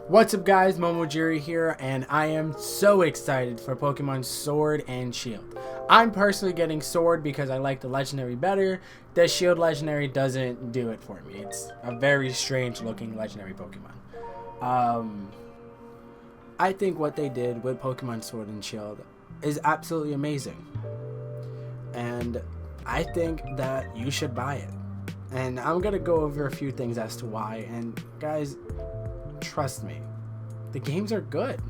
What's up guys, Momojiri here, and I am so excited for Pokemon Sword and Shield. I'm personally getting Sword because I like the Legendary better. The Shield Legendary doesn't do it for me. It's a very strange looking Legendary Pokemon. I think what they did with Pokemon Sword and Shield is absolutely amazing. And I think that you should buy it. And I'm going to go over a few things as to why. And guys, trust me, the games are good.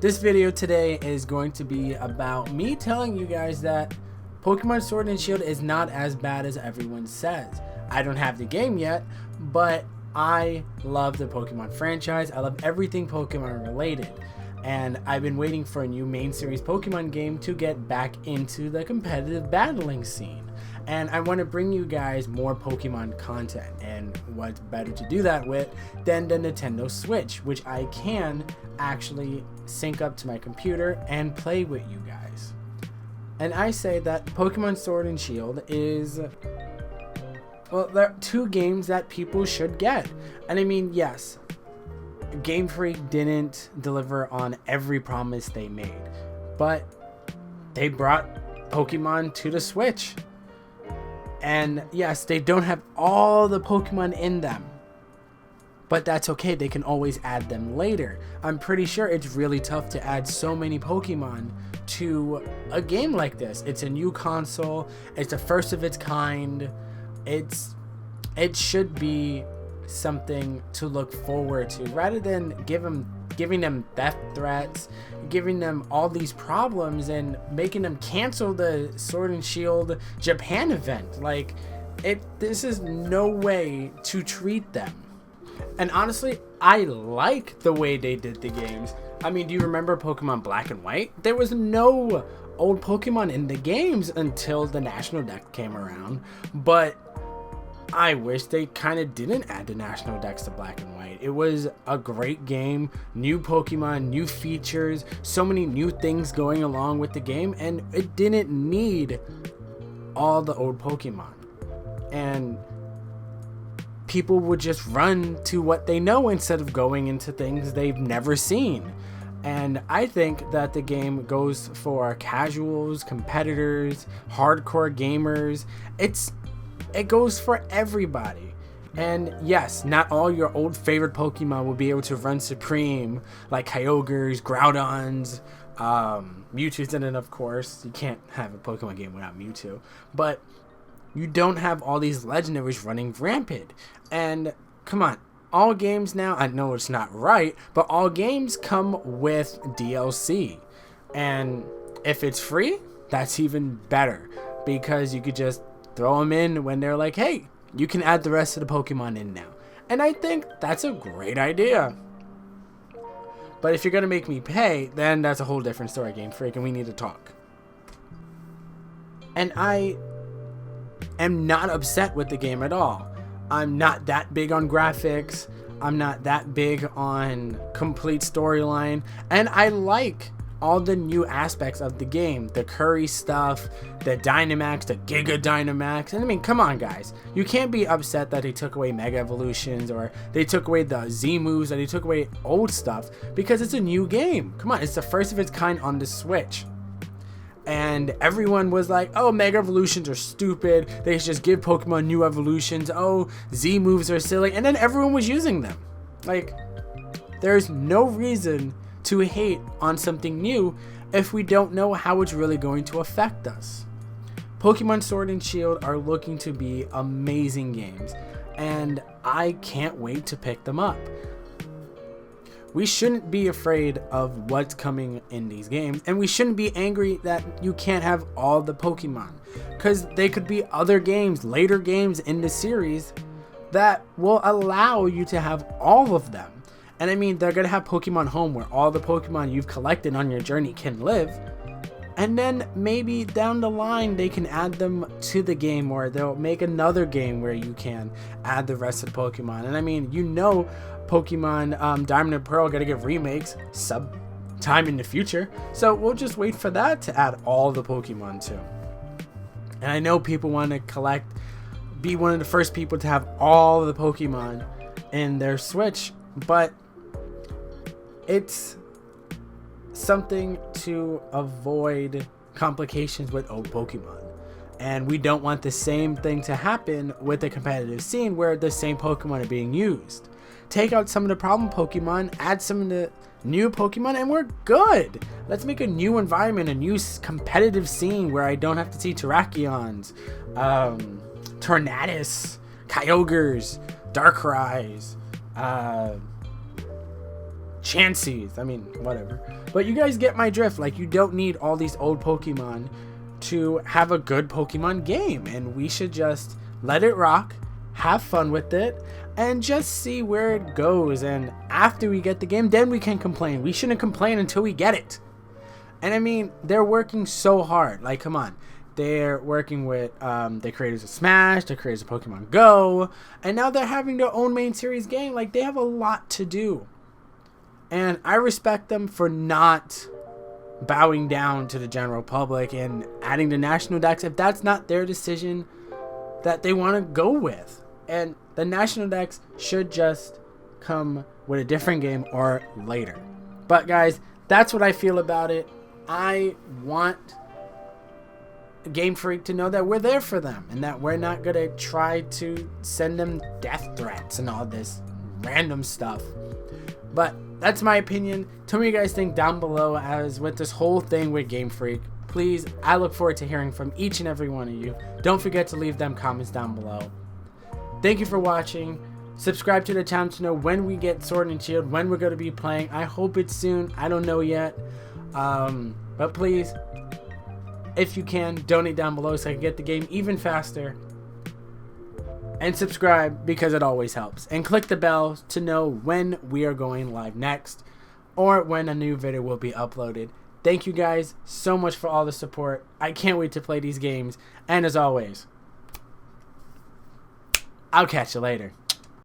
This video today is going to be about me telling you guys that Pokemon Sword and Shield is not as bad as everyone says. I don't have the game yet, but I love the Pokemon franchise. I love everything Pokemon related. And I've been waiting for a new main series Pokemon game to get back into the competitive battling scene. And I want to bring you guys more Pokemon content, and what's better to do that with than the Nintendo Switch, which I can actually sync up to my computer and play with you guys. And I say that Pokemon Sword and Shield is, well, there are two games that people should get. And I mean, yes, Game Freak didn't deliver on every promise they made, but they brought Pokemon to the Switch. And yes, they don't have all the Pokemon in them, but that's okay. They can always add them later. I'm pretty sure it's really tough to add so many Pokemon to a game like this. It's a new console. It's the first of its kind. It should be something to look forward to, rather than giving them death threats, giving them all these problems, and making them cancel the Sword and Shield Japan event. Like, this is no way to treat them. And honestly, I like the way they did the games. I mean, do you remember Pokemon Black and White? There was no old Pokemon in the games until the National Dex came around, but I wish they kind of didn't add the National Dex to Black and White. It was a great game, new Pokemon, new features, so many new things going along with the game, and it didn't need all the old Pokemon. And people would just run to what they know instead of going into things they've never seen. And I think that the game goes for casuals, competitors, hardcore gamers. It goes for everybody. And yes, not all your old favorite Pokemon will be able to run supreme, like Kyogres, Groudons, Mewtwo's in it, of course. You can't have a Pokemon game without Mewtwo. But you don't have all these legendaries running rampant. And come on, all games now, I know it's not right, but all games come with DLC. And if it's free, that's even better, because you could just throw them in when they're like, hey, you can add the rest of the Pokemon in now. And I think that's a great idea. But if you're going to make me pay, then that's a whole different story, Game Freak, and we need to talk. And I am not upset with the game at all. I'm not that big on graphics. I'm not that big on complete storyline. And I like all the new aspects of the game, the Curry stuff, the Dynamax, the Giga Dynamax. And I mean, come on guys, you can't be upset that they took away Mega Evolutions, or they took away the Z moves, or they took away old stuff, because it's a new game. Come on, it's the first of its kind on the Switch. And everyone was like, oh, Mega Evolutions are stupid, they should just give Pokemon new evolutions, oh, Z moves are silly, and then everyone was using them. Like, there's no reason to hate on something new if we don't know how it's really going to affect us. Pokemon Sword and Shield are looking to be amazing games, and I can't wait to pick them up. We shouldn't be afraid of what's coming in these games, and we shouldn't be angry that you can't have all the Pokemon, because they could be other games, later games in the series, that will allow you to have all of them. And I mean, they're going to have Pokemon Home, where all the Pokemon you've collected on your journey can live. And then maybe down the line, they can add them to the game, or they'll make another game where you can add the rest of the Pokemon. And I mean, you know, Pokemon Diamond and Pearl are going to get remakes sometime in the future. So we'll just wait for that to add all the Pokemon to. And I know people want to collect, be one of the first people to have all the Pokemon in their Switch, but it's something to avoid complications with old Pokemon. And we don't want the same thing to happen with the competitive scene where the same Pokemon are being used. Take out some of the problem Pokemon, add some of the new Pokemon, and we're good. Let's make a new environment, a new competitive scene where I don't have to see Terrakions, Tornadus, Kyogres, Darkrai's, Chanseys. I mean, whatever. But you guys get my drift. Like, you don't need all these old Pokemon to have a good Pokemon game, and we should just let it rock, have fun with it, and just see where it goes. And after we get the game, then we can complain. We shouldn't complain until we get it. And I mean, they're working so hard. Like, come on. They're working with the creators of Smash, the creators of Pokemon Go, and now they're having their own main series game. Like, they have a lot to do. And I respect them for not bowing down to the general public and adding the national decks if that's not their decision that they want to go with. And the national decks should just come with a different game or later. But guys, that's what I feel about it. I want Game Freak to know that we're there for them and that we're not going to try to send them death threats and all this random stuff. But that's my opinion. Tell me what you guys think down below as with this whole thing with Game Freak. Please, I look forward to hearing from each and every one of you. Don't forget to leave them comments down below. Thank you for watching. Subscribe to the channel to know when we get Sword and Shield, when we're going to be playing. I hope it's soon. I don't know yet. But please, if you can, donate down below so I can get the game even faster. And subscribe because it always helps. And click the bell to know when we are going live next or when a new video will be uploaded. Thank you guys so much for all the support. I can't wait to play these games. And as always, I'll catch you later.